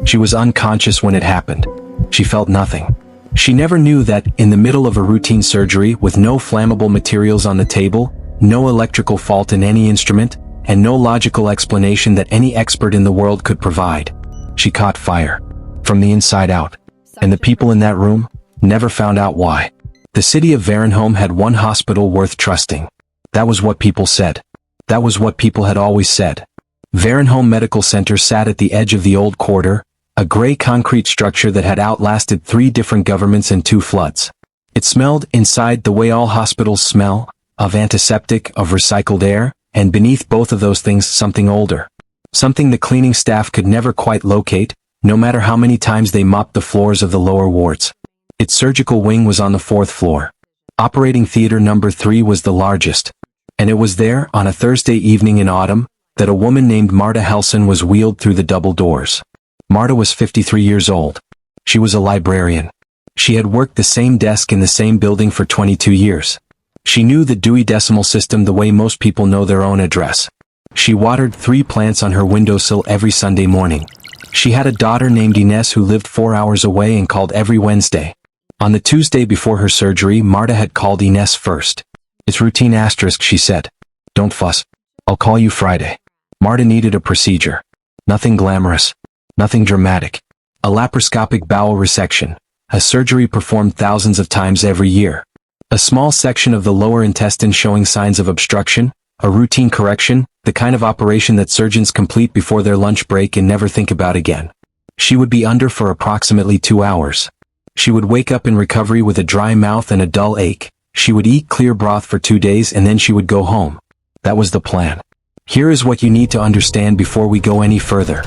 She was unconscious when it happened. She felt nothing. She never knew that, in the middle of a routine surgery with no flammable materials on the table, no electrical fault in any instrument, and no logical explanation that any expert in the world could provide, she caught fire. From the inside out. And the people in that room never found out why. The city of Varenholm had one hospital worth trusting. That was what people said. That was what people had always said. Varenholm Medical Center sat at the edge of the old quarter, a gray concrete structure that had outlasted 3 different governments and 2 floods. It smelled, inside, the way all hospitals smell, of antiseptic, of recycled air, and beneath both of those things something older. Something the cleaning staff could never quite locate, no matter how many times they mopped the floors of the lower wards. Its surgical wing was on the 4th floor. Operating theater number 3 was the largest. And it was there, on a Thursday evening in autumn, that a woman named Marta Helson was wheeled through the double doors. Marta was 53 years old. She was a librarian. She had worked the same desk in the same building for 22 years. She knew the Dewey Decimal System the way most people know their own address. She watered 3 plants on her windowsill every Sunday morning. She had a daughter named Ines who lived 4 hours away and called every Wednesday. On the Tuesday before her surgery, Marta had called Ines first. "It's routine asterisk," she said. "Don't fuss. I'll call you Friday." Marta needed a procedure. Nothing glamorous. Nothing dramatic. A laparoscopic bowel resection. A surgery performed thousands of times every year. A small section of the lower intestine showing signs of obstruction. A routine correction, the kind of operation that surgeons complete before their lunch break and never think about again. She would be under for approximately 2 hours. She would wake up in recovery with a dry mouth and a dull ache. She would eat clear broth for 2 days and then she would go home. That was the plan. Here is what you need to understand before we go any further.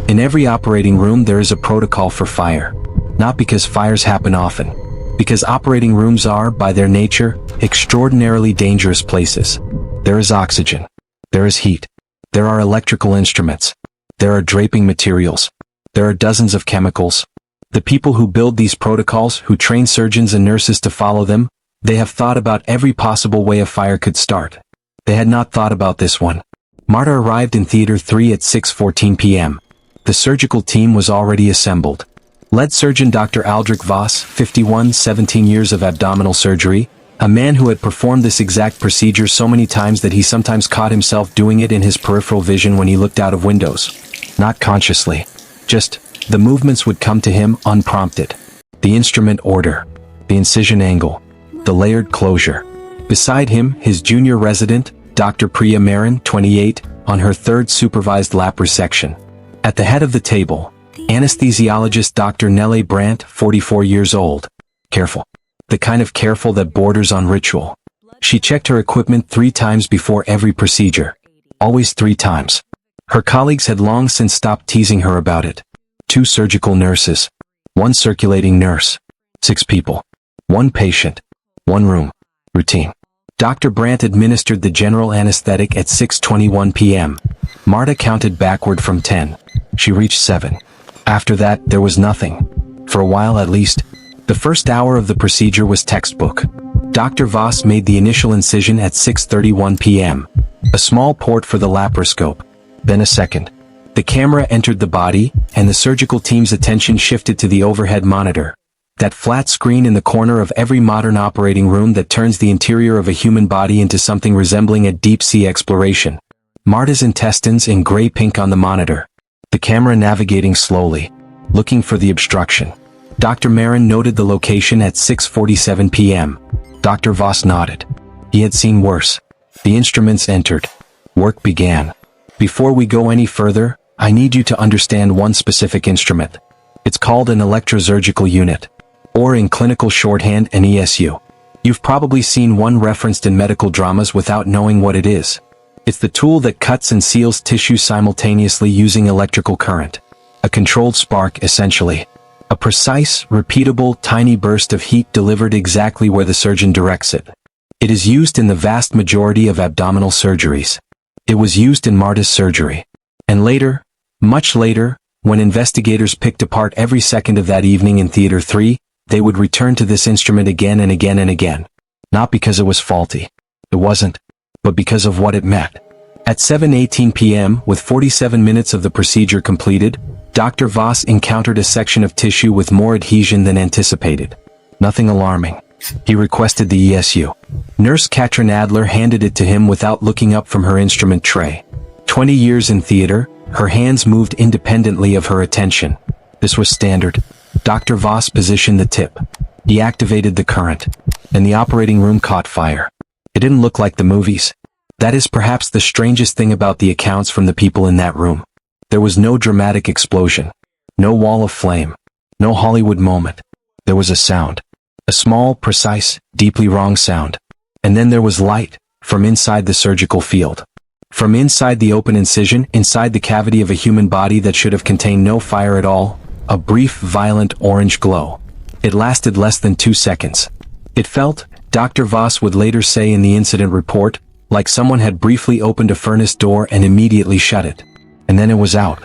In every operating room there is a protocol for fire. Not because fires happen often. Because operating rooms are, by their nature, extraordinarily dangerous places. There is oxygen. There is heat. There are electrical instruments. There are draping materials. There are dozens of chemicals. The people who build these protocols, who train surgeons and nurses to follow them, they have thought about every possible way a fire could start. They had not thought about this one. Marta arrived in Theater 3 at 6:14 p.m. The surgical team was already assembled. Lead surgeon Dr. Aldrich Voss, 51, 17 years of abdominal surgery, a man who had performed this exact procedure so many times that he sometimes caught himself doing it in his peripheral vision when he looked out of windows. Not consciously. Just, the movements would come to him unprompted. The instrument order. The incision angle. The layered closure. Beside him, his junior resident, Dr. Priya Marin, 28, on her 3rd supervised lap resection. At the head of the table, anesthesiologist Dr. Nelle Brandt, 44 years old. Careful. The kind of careful that borders on ritual. She checked her equipment 3 times before every procedure. Always 3 times. Her colleagues had long since stopped teasing her about it. 2 surgical nurses. 1 circulating nurse. 6 people. 1 patient. 1 room. Routine. Dr. Brandt administered the general anesthetic at 6:21 p.m. Marta counted backward from 10. She reached 7. After that, there was nothing. For a while at least. The first hour of the procedure was textbook. Dr. Voss made the initial incision at 6:31 p.m. A small port for the laparoscope. Then a second. The camera entered the body, and the surgical team's attention shifted to the overhead monitor. That flat screen in the corner of every modern operating room that turns the interior of a human body into something resembling a deep-sea exploration. Marta's intestines in gray-pink on the monitor. The camera navigating slowly, looking for the obstruction. Dr. Marin noted the location at 6:47 p.m. Dr. Voss nodded. He had seen worse. The instruments entered. Work began. Before we go any further, I need you to understand one specific instrument. It's called an electrosurgical unit. Or in clinical shorthand, an ESU. You've probably seen one referenced in medical dramas without knowing what it is. It's the tool that cuts and seals tissue simultaneously using electrical current. A controlled spark, essentially. A precise, repeatable, tiny burst of heat delivered exactly where the surgeon directs it. It is used in the vast majority of abdominal surgeries. It was used in Marta's surgery. And later, much later, when investigators picked apart every second of that evening in Theater 3, they would return to this instrument again and again and again. Not because it was faulty. It wasn't. But because of what it meant. At 7:18 p.m., with 47 minutes of the procedure completed, Dr. Voss encountered a section of tissue with more adhesion than anticipated. Nothing alarming. He requested the ESU. Nurse Katrin Adler handed it to him without looking up from her instrument tray. 20 years in theater, her hands moved independently of her attention. This was standard. Dr. Voss positioned the tip. He activated the current, and the operating room caught fire. It didn't look like the movies. That is perhaps the strangest thing about the accounts from the people in that room. There was no dramatic explosion, no wall of flame, no Hollywood moment. There was a sound. A small, precise, deeply wrong sound. And then there was light, from inside the surgical field. From inside the open incision, inside the cavity of a human body that should have contained no fire at all, a brief, violent orange glow. It lasted less than 2 seconds. It felt, Dr. Voss would later say in the incident report, like someone had briefly opened a furnace door and immediately shut it. And then it was out.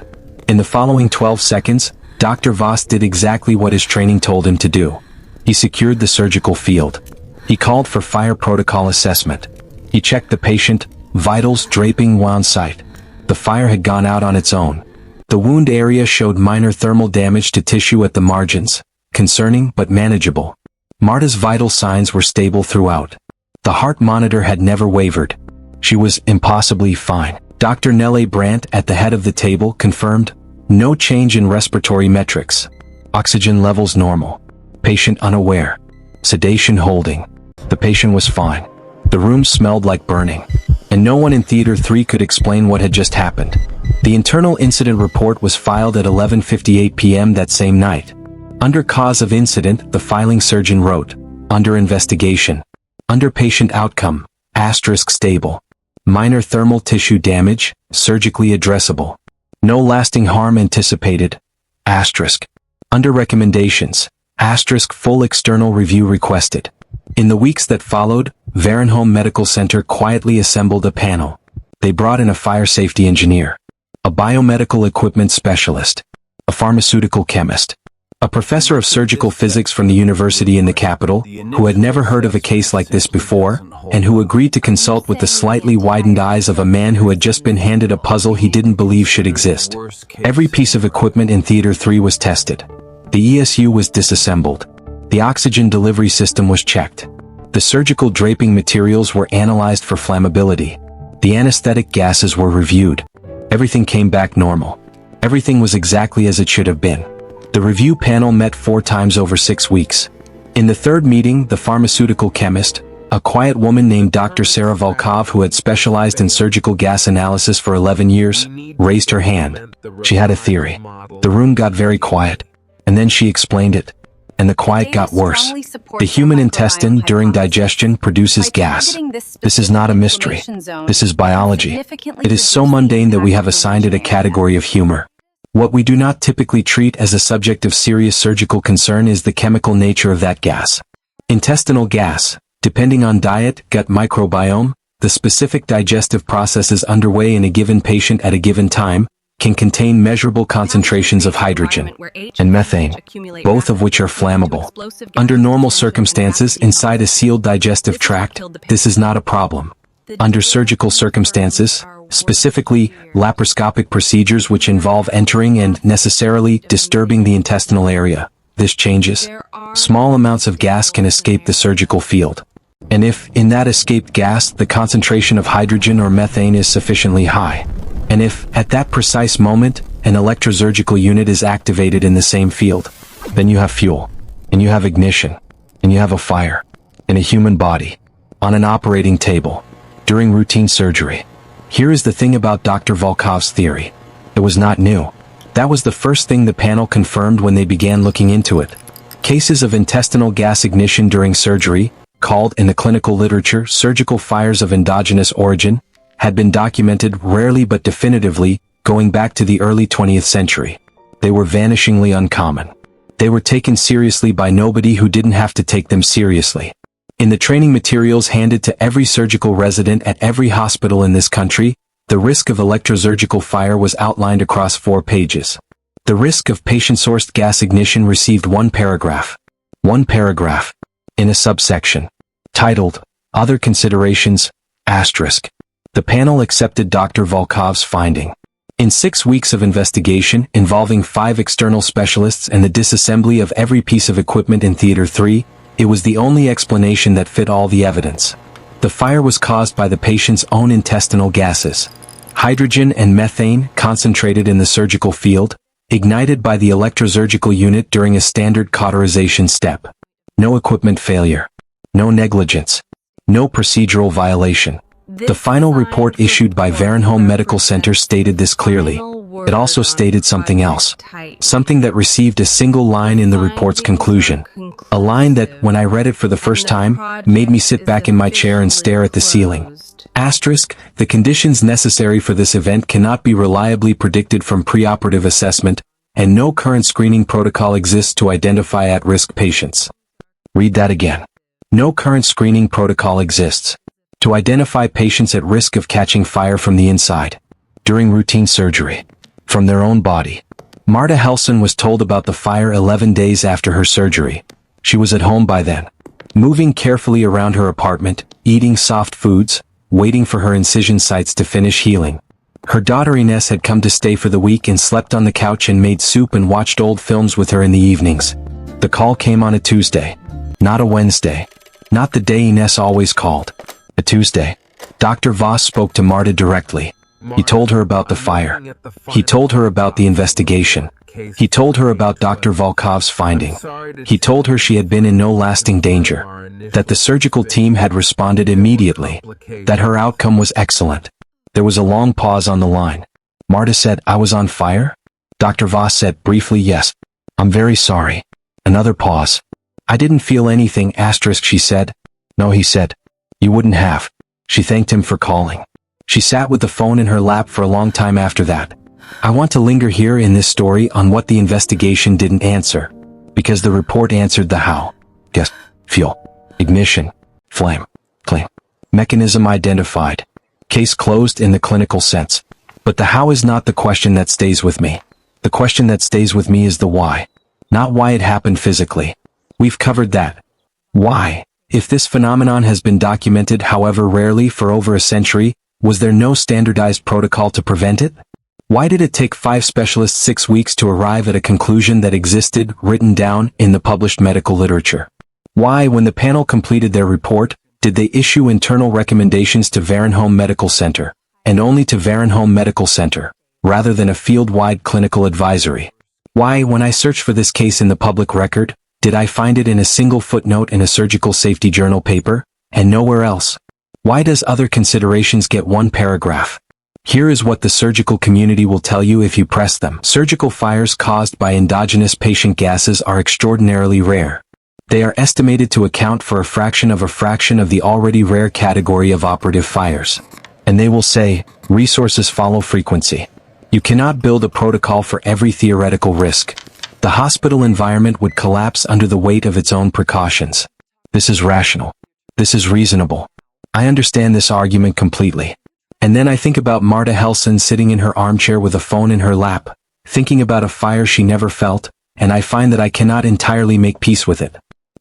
In the following 12 seconds, Dr. Voss did exactly what his training told him to do. He secured the surgical field. He called for fire protocol assessment. He checked the patient, vitals draping wound site. The fire had gone out on its own. The wound area showed minor thermal damage to tissue at the margins, concerning but manageable. Marta's vital signs were stable throughout. The heart monitor had never wavered. She was impossibly fine. Dr. Nelle Brandt at the head of the table confirmed, no change in respiratory metrics. Oxygen levels normal. Patient unaware. Sedation holding. The patient was fine. The room smelled like burning. And no one in Theater 3 could explain what had just happened. The internal incident report was filed at 11:58 p.m. that same night. Under cause of incident, the filing surgeon wrote, under investigation. Under patient outcome, asterisk stable. Minor thermal tissue damage, surgically addressable. No lasting harm anticipated, asterisk. Under recommendations, asterisk full external review requested. In the weeks that followed, Varenholm Medical Center quietly assembled a panel. They brought in a fire safety engineer, a biomedical equipment specialist, a pharmaceutical chemist, a professor of surgical physics from the university in the capital, who had never heard of a case like this before, and who agreed to consult with the slightly widened eyes of a man who had just been handed a puzzle he didn't believe should exist. Every piece of equipment in Theater 3 was tested. The ESU was disassembled. The oxygen delivery system was checked. The surgical draping materials were analyzed for flammability. The anesthetic gases were reviewed. Everything came back normal. Everything was exactly as it should have been. The review panel met 4 times over 6 weeks. In the third meeting, the pharmaceutical chemist, a quiet woman named Dr. Sarah Volkov who had specialized in surgical gas analysis for 11 years, raised her hand. She had a theory. The room got very quiet. And then she explained it. And the quiet got worse. The human intestine during digestion produces gas. This is not a mystery. This is biology. It is so mundane that we have assigned it a category of humor. What we do not typically treat as a subject of serious surgical concern is the chemical nature of that gas. Intestinal gas, depending on diet, gut microbiome, the specific digestive processes underway in a given patient at a given time, can contain measurable concentrations of hydrogen and methane, both of which are flammable. Under normal circumstances inside a sealed digestive tract, this is not a problem. Under surgical circumstances, specifically laparoscopic procedures which involve entering and necessarily disturbing the intestinal area, this changes. Small amounts of gas can escape the surgical field. And if, in that escaped gas, the concentration of hydrogen or methane is sufficiently high, and if, at that precise moment, an electrosurgical unit is activated in the same field, then you have fuel, and you have ignition, and you have a fire, in a human body, on an operating table, during routine surgery. Here is the thing about Dr. Volkov's theory. It was not new. That was the first thing the panel confirmed when they began looking into it. Cases of intestinal gas ignition during surgery, called in the clinical literature surgical fires of endogenous origin, had been documented rarely but definitively, going back to the early 20th century. They were vanishingly uncommon. They were taken seriously by nobody who didn't have to take them seriously. In the training materials handed to every surgical resident at every hospital in this country, the risk of electrosurgical fire was outlined across 4 pages. The risk of patient-sourced gas ignition received 1 paragraph. 1 paragraph. In a subsection. Titled, Other Considerations, asterisk. The panel accepted Dr. Volkov's finding. In 6 weeks of investigation involving 5 external specialists and the disassembly of every piece of equipment in Theater 3, it was the only explanation that fit all the evidence. The fire was caused by the patient's own intestinal gases. Hydrogen and methane concentrated in the surgical field, ignited by the electrosurgical unit during a standard cauterization step. No equipment failure. No negligence. No procedural violation. The final report issued by Varenholm Medical Center stated this clearly. It also stated something else. Something that received a single line in the report's conclusion. A line that, when I read it for the first time, made me sit back in my chair and stare at the ceiling. Asterisk, the conditions necessary for this event cannot be reliably predicted from preoperative assessment, and no current screening protocol exists to identify at-risk patients. Read that again. No current screening protocol exists to identify patients at risk of catching fire from the inside, during routine surgery, from their own body. Marta Helson was told about the fire 11 days after her surgery. She was at home by then, moving carefully around her apartment, eating soft foods, waiting for her incision sites to finish healing. Her daughter Ines had come to stay for the week and slept on the couch and made soup and watched old films with her in the evenings. The call came on a Tuesday, not a Wednesday, not the day Ines always called. A Tuesday. Dr. Voss spoke to Marta directly. He told her about the fire. He told her about the investigation. He told her about Dr. Volkov's finding. He told her she had been in no lasting danger, that the surgical team had responded immediately, that her outcome was excellent. There was a long pause on the line. Marta said, "I was on fire?" Dr. Voss said briefly, "Yes. I'm very sorry." Another pause. "I didn't feel anything, asterisk," she said. "No," he said. "You wouldn't have." She thanked him for calling. She sat with the phone in her lap for a long time after that. I want to linger here in this story on what the investigation didn't answer, because the report answered the how. Gas, fuel, ignition, flame, claim, mechanism identified. Case closed in the clinical sense. But the how is not the question that stays with me. The question that stays with me is the why. Not why it happened physically. We've covered that. Why? If this phenomenon has been documented, however rarely, for over a century, was there no standardized protocol to prevent it? Why did it take 5 specialists 6 weeks to arrive at a conclusion that existed, written down, in the published medical literature? Why, when the panel completed their report, did they issue internal recommendations to Varenholm Medical Center, and only to Varenholm Medical Center, rather than a field-wide clinical advisory? Why, when I searched for this case in the public record, did I find it in a single footnote in a surgical safety journal paper, and nowhere else? Why does other considerations get one paragraph? Here is what the surgical community will tell you if you press them. Surgical fires caused by endogenous patient gases are extraordinarily rare. They are estimated to account for a fraction of the already rare category of operative fires. And they will say, resources follow frequency. You cannot build a protocol for every theoretical risk. The hospital environment would collapse under the weight of its own precautions. This is rational. This is reasonable. I understand this argument completely. And then I think about Marta Helson sitting in her armchair with a phone in her lap, thinking about a fire she never felt, and I find that I cannot entirely make peace with it.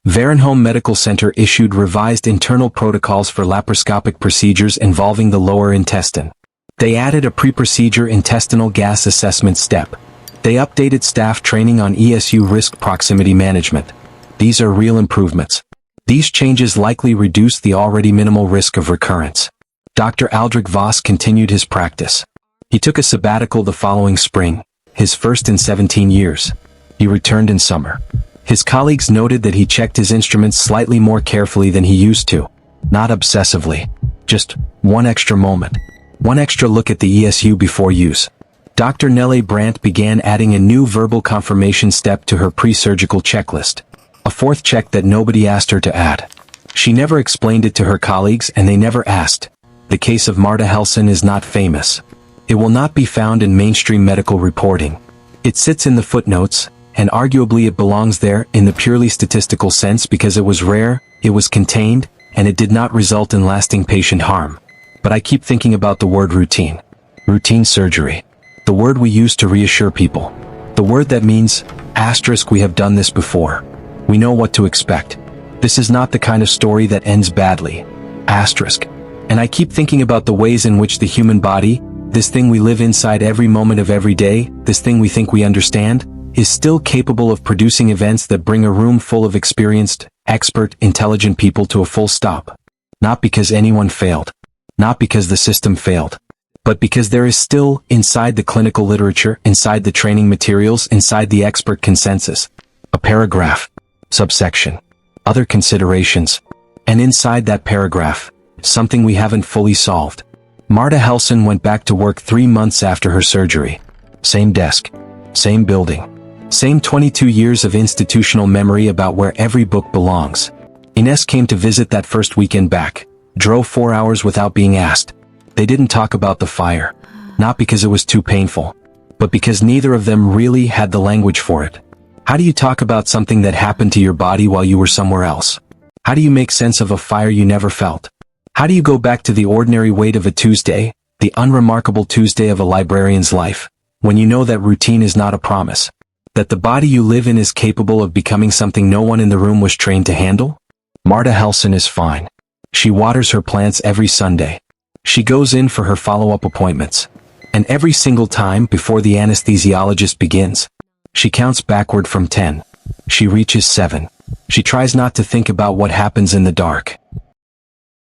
Varenholm Medical Center issued revised internal protocols for laparoscopic procedures involving the lower intestine. They added a pre-procedure intestinal gas assessment step. They updated staff training on ESU risk proximity management. These are real improvements. These changes likely reduce the already minimal risk of recurrence. Dr. Aldrich Voss continued his practice. He took a sabbatical the following spring, his first in 17 years. He returned in summer. His colleagues noted that he checked his instruments slightly more carefully than he used to. Not obsessively. Just one extra moment. One extra look at the ESU before use. Dr. Nelle Brandt began adding a new verbal confirmation step to her pre-surgical checklist. A 4th check that nobody asked her to add. She never explained it to her colleagues and they never asked. The case of Marta Helson is not famous. It will not be found in mainstream medical reporting. It sits in the footnotes, and arguably it belongs there in the purely statistical sense because it was rare, it was contained, and it did not result in lasting patient harm. But I keep thinking about the word routine. Routine surgery. The word we use to reassure people. The word that means, asterisk, we have done this before. We know what to expect. This is not the kind of story that ends badly. Asterisk. And I keep thinking about the ways in which the human body, this thing we live inside every moment of every day, this thing we think we understand, is still capable of producing events that bring a room full of experienced, expert, intelligent people to a full stop. Not because anyone failed. Not because the system failed. But because there is still, inside the clinical literature, inside the training materials, inside the expert consensus, a paragraph, subsection, other considerations, and inside that paragraph, something we haven't fully solved. Marta Helson went back to work 3 months after her surgery. Same desk. Same building. Same 22 years of institutional memory about where every book belongs. Ines came to visit that first weekend back. Drove 4 hours without being asked. They didn't talk about the fire. Not because it was too painful, but because neither of them really had the language for it. How do you talk about something that happened to your body while you were somewhere else? How do you make sense of a fire you never felt? How do you go back to the ordinary weight of a Tuesday, the unremarkable Tuesday of a librarian's life, when you know that routine is not a promise? That the body you live in is capable of becoming something no one in the room was trained to handle? Marta Helson is fine. She waters her plants every Sunday. She goes in for her follow-up appointments. And every single time before the anesthesiologist begins, she counts backward from 10. She reaches 7. She tries not to think about what happens in the dark.